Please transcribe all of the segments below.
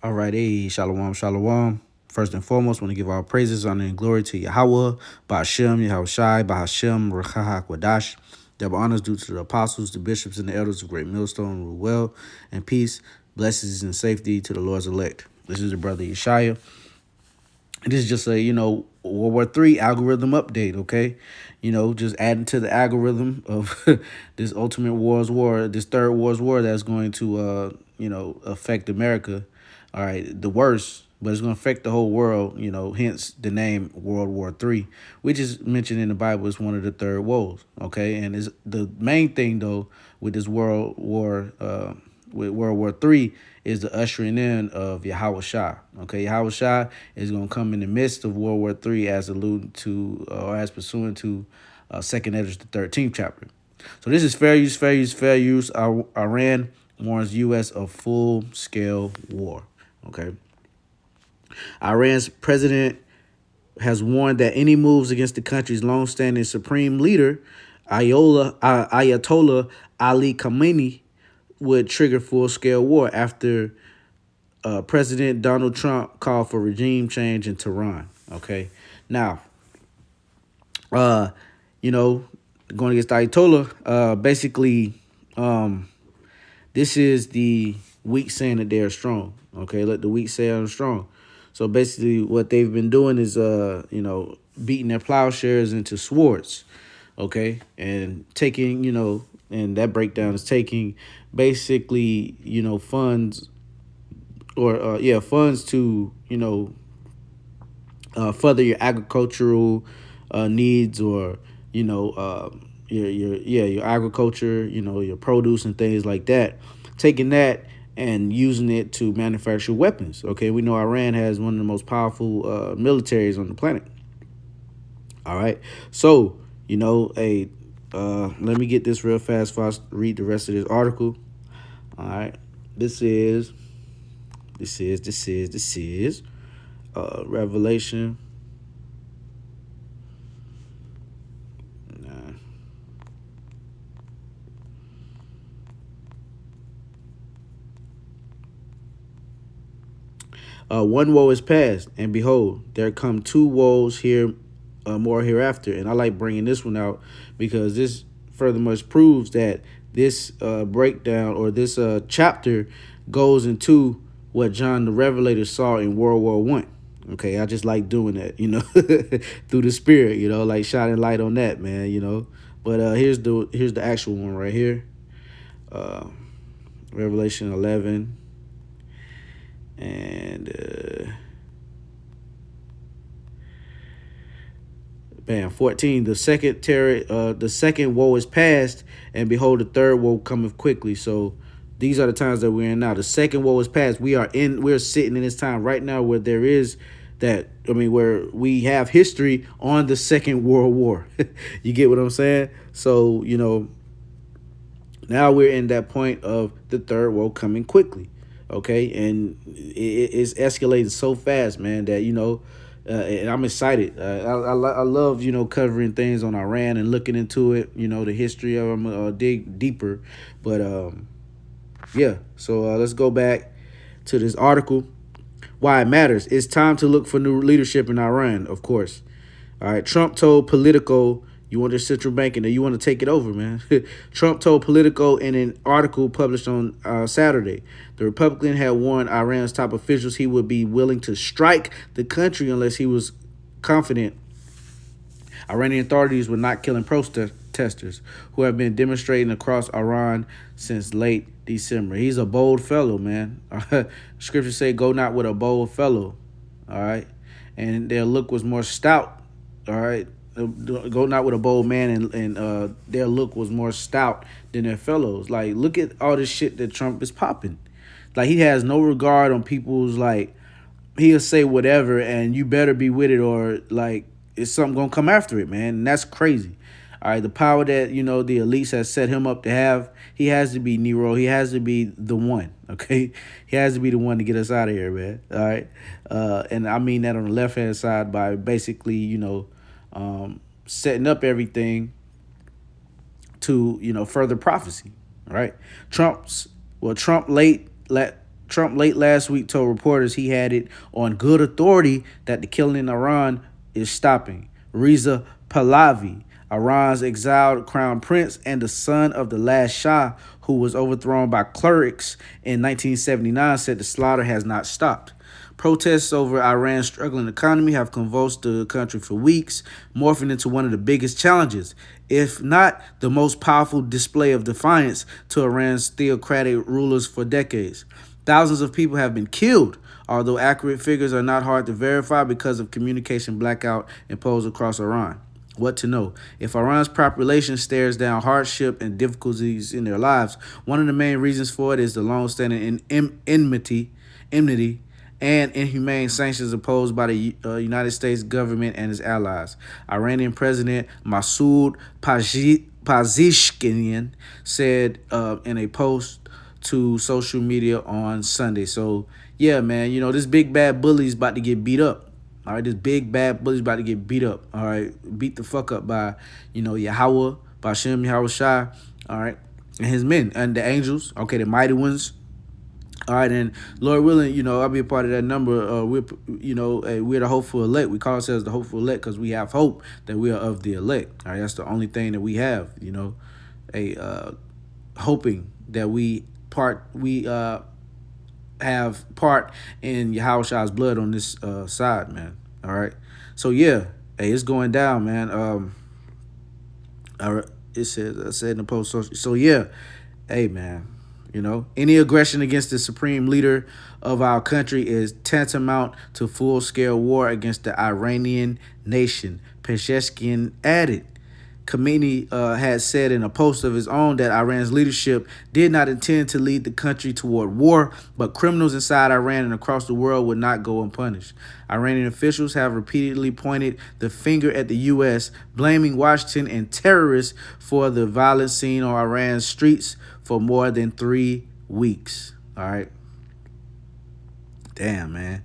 All right, hey, shalom, shalom. First and foremost, want to give all praises, honor, and glory to Yahweh, Ba'ashem, Yahushai, Bahashem, Rechahak, Wadash. Double honors due to the apostles, the bishops, and the elders of Great Millstone, rule well and peace, blessings and safety to the Lord's elect. This is the brother Yeshaya. And this is just a, World War III algorithm update, okay? Just adding to the algorithm of this ultimate wars war, this third wars war that's going to, affect America. All right, the worst, but it's going to affect the whole world, hence the name World War III, which is mentioned in the Bible as one of the third woes, okay? And is the main thing, though, with this with World War III is the ushering in of Yahweh Shah. Okay, Yahweh Shah is going to come in the midst of World War III as alluded to, or as pursuant to Second Edge, the 13th chapter. So this is fair use, fair use, fair use. Iran warns U.S. of full-scale war. Okay. Iran's president has warned that any moves against the country's long-standing supreme leader, Ayatollah Ali Khamenei, would trigger full-scale war after President Donald Trump called for regime change in Tehran. Okay, now, uh, you know, going against Ayatollah, basically, this is the weak saying that they are strong. Okay, let the weak say I'm strong. So basically, what they've been doing is, beating their plowshares into swords. Okay, and taking, and that breakdown is taking basically, funds or funds to further your agricultural needs, or your agriculture, your produce and things like that, taking that and using it to manufacture weapons. Okay, we know Iran has one of the most powerful militaries on the planet. All right, so let me get this real fast before I read the rest of this article. All right, this is Revelation. One woe is past, and behold, there come two woes here, more hereafter. And I like bringing this one out because this further much proves that this breakdown, or this chapter, goes into what John the Revelator saw in World War One. Okay, I just like doing that, through the spirit, like shining light on that, man. But here's the actual one right here, Revelation 11. And bam, 14. The second woe is past, and behold, the third woe cometh quickly. So these are the times that we're in now. The second woe is past. We're sitting in this time right now where there is where we have history on the Second World War. You get what I'm saying? So, now we're in that point of the third woe coming quickly. Okay, and it's escalating so fast, man, that and I'm excited. I love covering things on Iran and looking into it. The history of them, dig deeper. But yeah. So let's go back to this article. Why it matters. It's time to look for new leadership in Iran, of course. All right. Trump told Politico, you want your central banking, or you want to take it over, man. Trump told Politico in an article published on Saturday, the Republican had warned Iran's top officials he would be willing to strike the country unless he was confident Iranian authorities were not killing protesters who have been demonstrating across Iran since late December. He's a bold fellow, man. Scriptures say, go not with a bold fellow. All right. And their look was more stout. All right. Go not with a bold man, and their look was more stout than their fellows. Like, look at all this shit that Trump is popping. Like, he has no regard on people's, like, he'll say whatever and you better be with it, or like it's something gonna come after it, man. And that's crazy. All right, the power that the elites has set him up to have, he has to be Nero. He has to be the one. Okay, he has to be the one to get us out of here, man. All right, and I mean that on the left hand side by basically setting up everything to further prophecy. All right, Trump late let Trump late last week told reporters he had it on good authority that the killing in Iran is stopping. Reza Pahlavi, Iran's exiled crown prince and the son of the last Shah, who was overthrown by clerics in 1979, said the slaughter has not stopped. Protests over Iran's struggling economy have convulsed the country for weeks, morphing into one of the biggest challenges, if not the most powerful display of defiance to Iran's theocratic rulers for decades. Thousands of people have been killed, although accurate figures are not hard to verify because of communication blackout imposed across Iran. What to know? If Iran's population stares down hardship and difficulties in their lives, one of the main reasons for it is the long-standing enmity and inhumane sanctions imposed by the United States government and its allies. Iranian President Masoud Pezeshkian said in a post to social media on Sunday. So, yeah, man, this big bad bully's about to get beat up. All right, this big bad bully's about to get beat up. All right, beat the fuck up by, Yahweh, by Shem Yahweh Shai. All right, and his men and the angels. Okay, the mighty ones. All right, and Lord willing, I'll be a part of that number. We're the hopeful elect. We call ourselves the hopeful elect because we have hope that we are of the elect. All right, that's the only thing that we have. Hoping that we have part in Yahushua's blood on this side, man. All right, so yeah, hey, it's going down, man. It says I said in the post. So yeah, hey, man. Any aggression against the supreme leader of our country is tantamount to full-scale war against the Iranian nation, Pezeshkian added. Khamenei had said in a post of his own that Iran's leadership did not intend to lead the country toward war, but criminals inside Iran and across the world would not go unpunished. Iranian officials have repeatedly pointed the finger at the U.S., blaming Washington and terrorists for the violence seen on Iran's streets for more than 3 weeks. All right. Damn, man.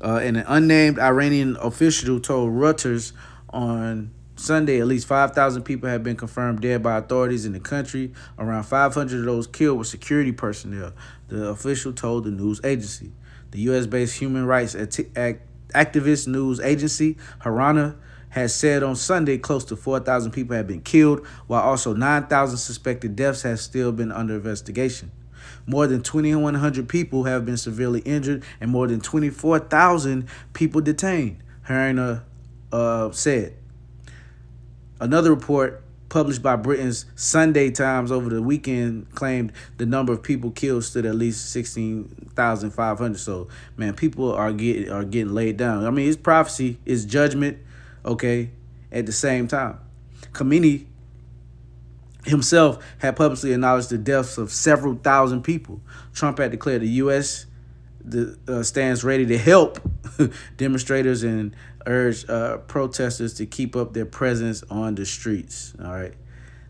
And an unnamed Iranian official told Reuters on Sunday, at least 5,000 people have been confirmed dead by authorities in the country. Around 500 of those killed were security personnel, the official told the news agency. The U.S.-based human rights activist news agency, Harana, has said on Sunday close to 4,000 people have been killed, while also 9,000 suspected deaths have still been under investigation. More than 2,100 people have been severely injured and more than 24,000 people detained, Harana said. Another report published by Britain's Sunday Times over the weekend claimed the number of people killed stood at least 16,500. So, man, people are getting laid down. I mean, it's prophecy, it's judgment, okay, at the same time. Khamenei himself had publicly acknowledged the deaths of several thousand people. Trump had declared the U.S. Stands ready to help demonstrators and urged protesters to keep up their presence on the streets. All right.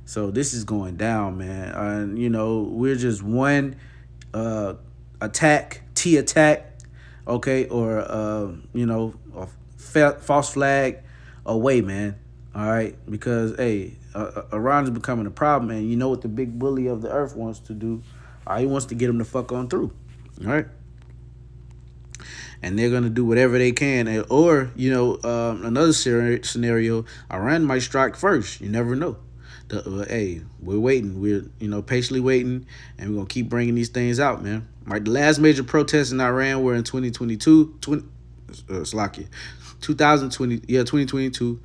So this is going down, man. We're just one attack, okay, or, a false flag away, man. All right. Because, hey, Iran is becoming a problem, and you know what the big bully of the earth wants to do? He wants to get them the fuck on through. All right. And they're going to do whatever they can. Or, another scenario, Iran might strike first. You never know. Hey, we're waiting. We're, patiently waiting. And we're going to keep bringing these things out, man. Right, the last major protests in Iran were in 2022. 2022.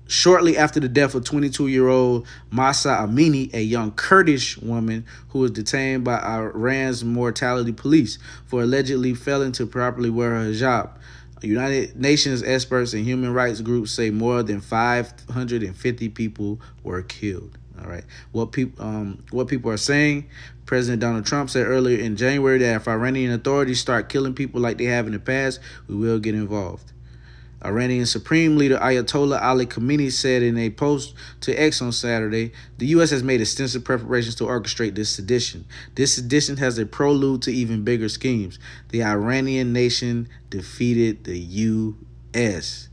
Shortly after the death of 22-year-old Mahsa Amini, a young Kurdish woman who was detained by Iran's mortality police for allegedly failing to properly wear her hijab. United Nations experts and human rights groups say more than 550 people were killed. All right. What people are saying, President Donald Trump said earlier in January that if Iranian authorities start killing people like they have in the past, we will get involved. Iranian Supreme Leader Ayatollah Ali Khamenei said in a post to X on Saturday, the U.S. has made extensive preparations to orchestrate this sedition. This sedition has a prelude to even bigger schemes. The Iranian nation defeated the U.S.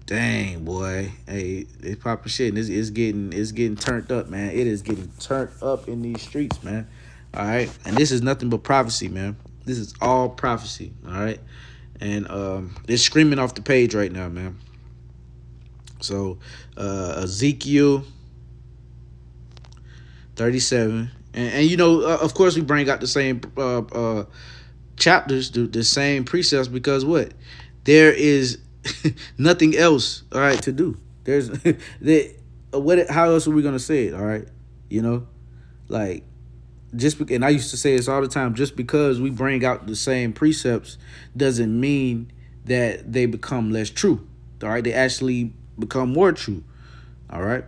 Dang, boy. Hey, it's popping shit. It's getting turned up, man. It is getting turned up in these streets, man. All right, and this is nothing but prophecy, man. This is all prophecy. All right, and it's screaming off the page right now, man. So Ezekiel 37, and of course, we bring out the same chapters, the same precepts, because what, there is nothing else, all right, to do. There's what, how else are we gonna say it? All right, you know, like, and I used to say this all the time, just because we bring out the same precepts doesn't mean that they become less true. All right, they actually become more true. All right.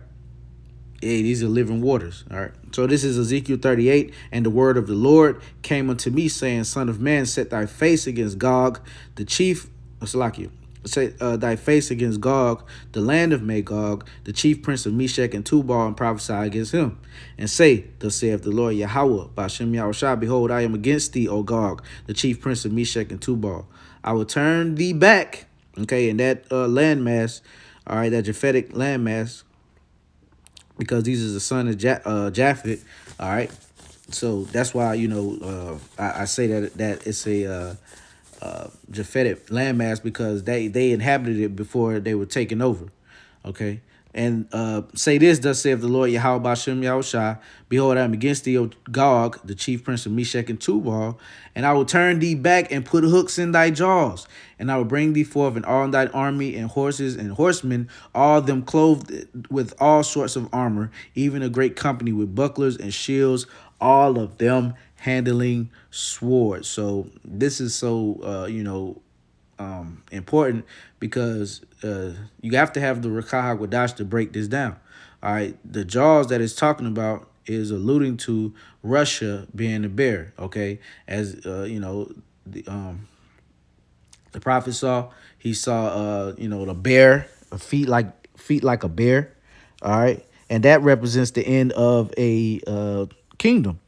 Hey, these are living waters. All right. So this is Ezekiel 38. And the word of the Lord came unto me, saying, Son of man, set thy face against Gog, the chief of Salakia. Set thy face against Gog, the land of Magog, the chief prince of Meshach and Tubal, and prophesy against him. And say, thus saith the Lord Yahweh, Bashem Yahushua, behold, I am against thee, O Gog, the chief prince of Meshach and Tubal. I will turn thee back, okay, in that landmass, all right, that Japhetic landmass, because these is the son of Japhet. All right, so that's why I say that it's a Japhetic landmass, because they inhabited it before they were taken over. Okay. And say this, thus saith the Lord Yahweh Bashem Yahushua, behold, I am against thee, O Gog, the chief prince of Meshach and Tubal, and I will turn thee back and put hooks in thy jaws, and I will bring thee forth in all thine army and horses and horsemen, all them clothed with all sorts of armor, even a great company with bucklers and shields, all of them handling swords. So this is so important, because you have to have the Rakah Hagwadash to break this down. All right, the jaws that it's talking about is alluding to Russia being a bear. Okay, as the prophet saw, he saw the bear, feet like a bear. All right, and that represents the end of a kingdom.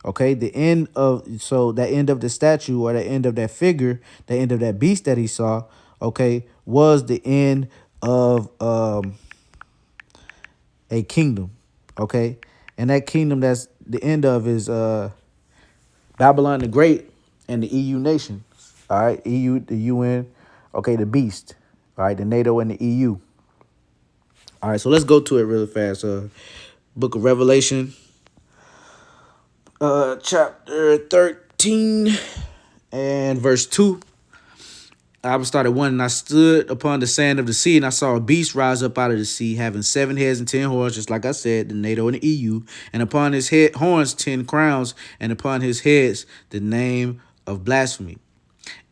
Okay, that end of the statue, or the end of that figure, the end of that beast that he saw, okay, was the end of a kingdom. Okay, and that kingdom that's the end of is Babylon the Great and the EU nation. All right, EU, the UN, okay, the beast. All right, the NATO and the EU. All right, so let's go to it really fast. Book of Revelation, chapter 13 and verse 2. I was started 1, and I stood upon the sand of the sea, and I saw a beast rise up out of the sea, having 7 heads and 10 horns, just like I said, the NATO and the EU, and upon his horns 10 crowns, and upon his heads the name of blasphemy.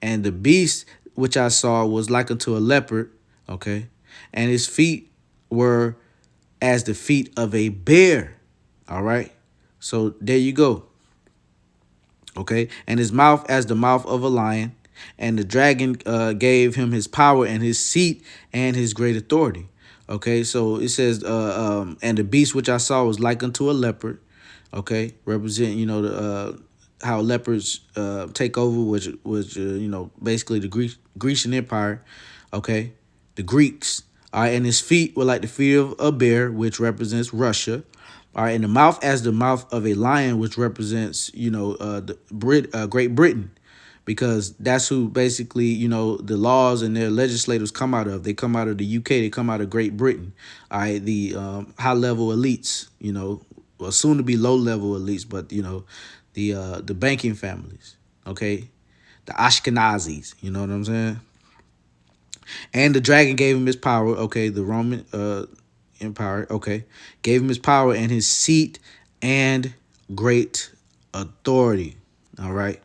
And the beast which I saw was like unto a leopard, okay, and his feet were as the feet of a bear. All right, so there you go. Okay, and his mouth as the mouth of a lion, and the dragon gave him his power and his seat and his great authority. Okay, so it says, and the beast which I saw was like unto a leopard. Okay, represent the how leopards take over, which was basically the Grecian Empire. Okay, the Greeks. All right, and his feet were like the feet of a bear, which represents Russia. All right, and the mouth as the mouth of a lion, which represents Great Britain, because that's who basically the laws and their legislators come out of. They come out of the UK. They come out of Great Britain. All right, the high level elites, well, soon to be low level elites, but the banking families. Okay, the Ashkenazis. You know what I'm saying? And the dragon gave him his power. Okay, the Roman Empire. Okay, gave him his power and his seat and great authority. All right.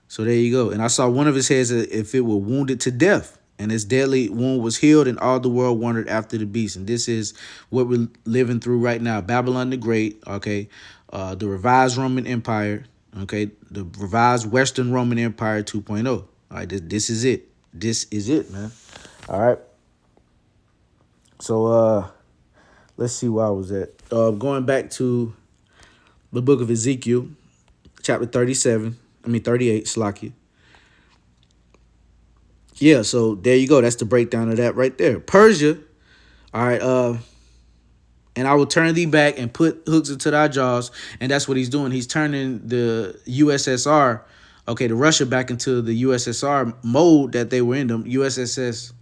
So there you go. And I saw one of his heads if it were wounded to death, and his deadly wound was healed, and all the world wondered after the beast. And this is what we're living through right now. Babylon the Great, okay, the revised Roman Empire, okay, the revised Western Roman Empire 2.0. All right, this is it. This is it, man. All right. So let's see where I was at. Going back to the book of Ezekiel, chapter 38, Slakia. Yeah, so there you go. That's the breakdown of that right there. Persia, all right, and I will turn thee back and put hooks into thy jaws. And that's what he's doing. He's turning the USSR, okay, the Russia back into the USSR mode that they were in, the USSR,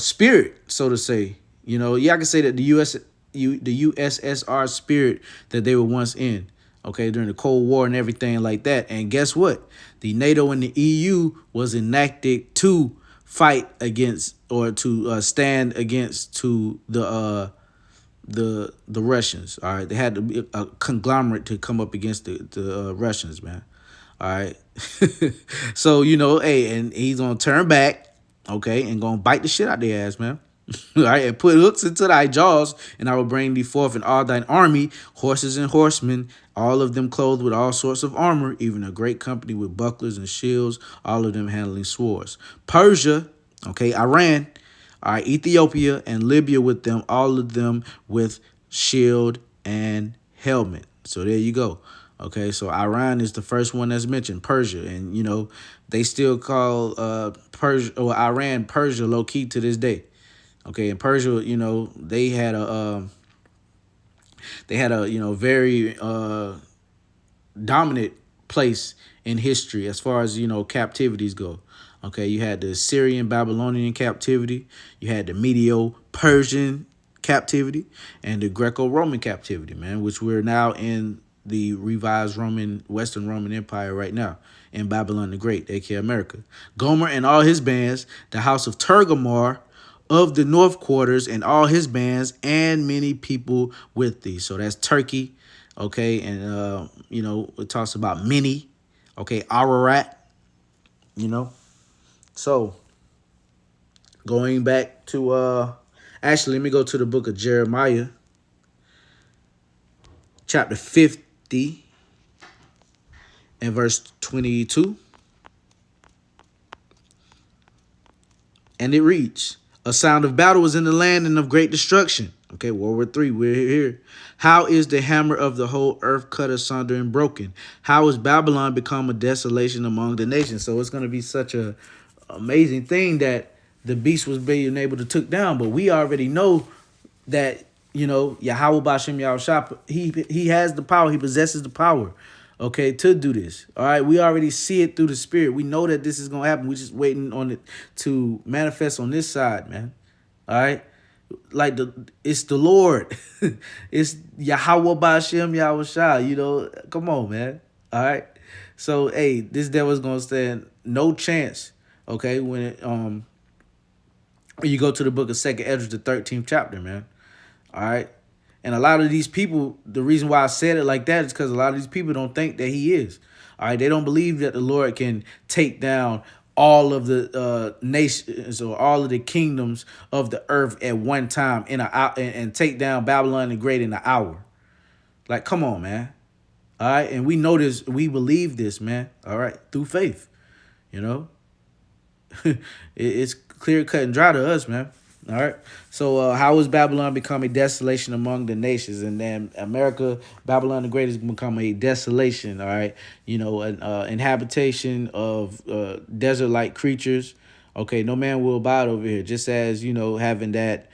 spirit, so to say. Yeah, I can say that the USSR spirit that they were once in, okay, during the Cold War and everything like that. And guess what? The NATO and the EU was enacted to fight against, or to stand against, to the Russians. All right, they had to be a conglomerate to come up against the Russians, man. All right, so hey, and he's gonna turn back, okay, and gonna bite the shit out their ass, man. All right, and put hooks into thy jaws, and I will bring thee forth in all thine army, horses and horsemen, all of them clothed with all sorts of armor, even a great company with bucklers and shields, all of them handling swords. Persia, okay, Iran, all right, Ethiopia and Libya with them, all of them with shield and helmet. So there you go. Okay, so Iran is the first one that's mentioned, Persia, and they still call Persia, or Iran, Persia, low key to this day. Okay, in Persia, they had a very dominant place in history as far as captivities go. Okay, you had the Syrian Babylonian captivity, you had the Medo-Persian captivity, and the Greco-Roman captivity, man, which we're now in the revised Western Roman Empire right now in Babylon the Great, aka America. Gomer and all his bands, the house of Tergamar of the north quarters and all his bands, and many people with thee. So that's Turkey, okay, and it talks about many, okay, Ararat, So going back to actually, let me go to the book of Jeremiah, chapter 50 and verse 22. And it reads, a sound of battle was in the land and of great destruction. Okay, World War III, we're here. How is the hammer of the whole earth cut asunder and broken? How is Babylon become a desolation among the nations? So it's going to be such a amazing thing that the beast was being able to took down. But we already know that, Yahweh Bashem Yahushua, he has the power. He possesses the power, okay, to do this. All right, we already see it through the spirit. We know that this is going to happen. We're just waiting on it to manifest on this side, man. All right. Like it's the Lord. It's Yahweh Bashem Yahushua. Come on, man. All right. So hey, this devil's gonna stand no chance. Okay, when you go to the book of Second Ezra, the 13th chapter, man. All right. And a lot of these people, the reason why I said it like that is because a lot of these people don't think that he is. All right. They don't believe that the Lord can take down all of the nations or all of the kingdoms of the earth at one time and take down Babylon the Great in an hour. Like, come on, man. All right. And we know this. We believe this, man. All right. Through faith, it's clear cut and dry to us, man. All right. So how has Babylon become a desolation among the nations? And then America, Babylon the Great has become a desolation. All right. An habitation of desert-like creatures. Okay. No man will abide over here. Just as, having that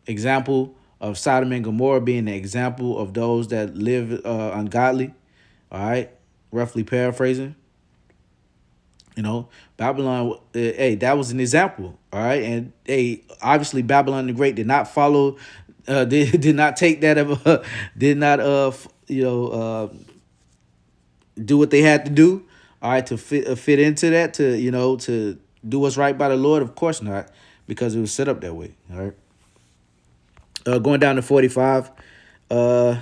example of Sodom and Gomorrah being the example of those that live ungodly. All right. Roughly paraphrasing. Babylon, hey, that was an example, all right? And, hey, obviously Babylon the Great did not follow, did not take that, did not, do what they had to do, all right, to fit into that, to do what's right by the Lord? Of course not, because it was set up that way, all right? Going down to 45, and,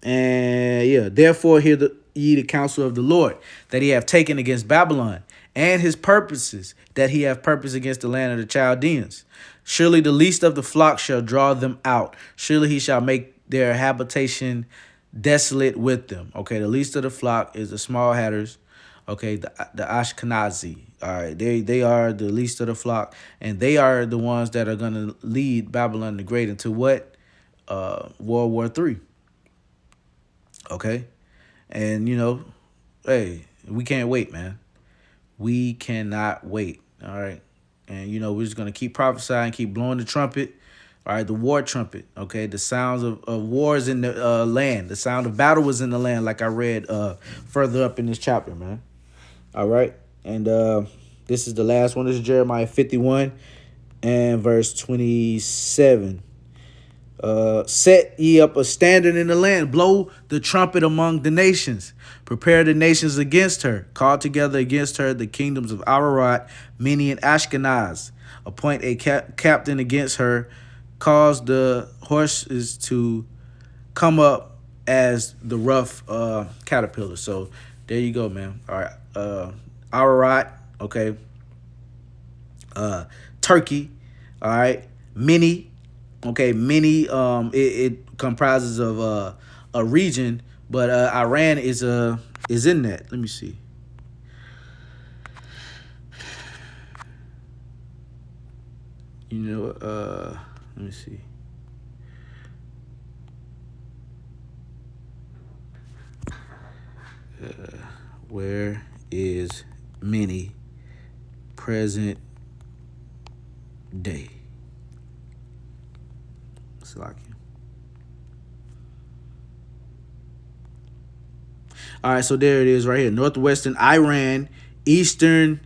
yeah, therefore hear ye the counsel of the Lord, that he have taken against Babylon, and his purposes, that he have purpose against the land of the Chaldeans. Surely the least of the flock shall draw them out. Surely he shall make their habitation desolate with them. Okay, the least of the flock is the small hatters. Okay, the Ashkenazi. All right, they are the least of the flock, and they are the ones that are going to lead Babylon the Great into what? World War III. Okay. And, hey, we can't wait, man. We cannot wait. All right. And, we're just going to keep prophesying, keep blowing the trumpet. All right, the war trumpet. Okay, the sounds of wars in the land. The sound of battle was in the land, like I read further up in this chapter, man. All right, and this is the last one. This is Jeremiah 51 and verse 27. Set ye up a standard in the land, blow the trumpet among the nations, prepare the nations against her, call together against her the kingdoms of Ararat, Mini, and Ashkenaz, appoint a captain against her, cause the horses to come up as the rough caterpillar. So there you go, man. All right, Ararat, okay, Turkey, all right, Mini. Okay, many it comprises of a region, but Iran is in that. Let me see. Let me see. Where is many present day? All right, so there it is right here. Northwestern Iran, eastern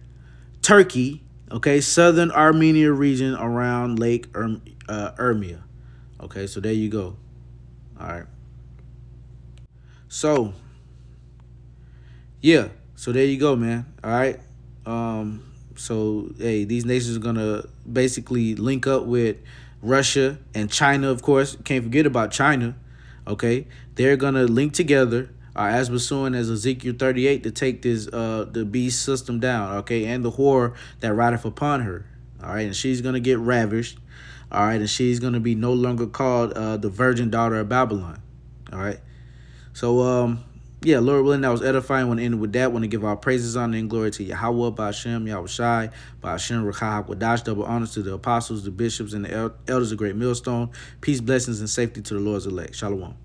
Turkey, okay, southern Armenia region around Lake Urmia. Okay, so there you go. All right. So, yeah, so there you go, man. All right. So, hey, these nations are going to basically link up with Russia and China, of course. Can't forget about China, okay? They're going to link together, as pursuing as Ezekiel 38, to take this the beast system down, okay, and the whore that rideth upon her, all right? And she's going to get ravished, all right? And she's going to be no longer called the virgin daughter of Babylon, all right? So, yeah, Lord willing, that was edifying. Want to end with that. Want to give our praises, honor, and glory to Yahweh, Ba'ashem, Yahweh Shai, Ba'ashem, Rekah, Hakwadash. Double honors to the apostles, the bishops, and the elders of Great Millstone. Peace, blessings, and safety to the Lord's elect. Shalom.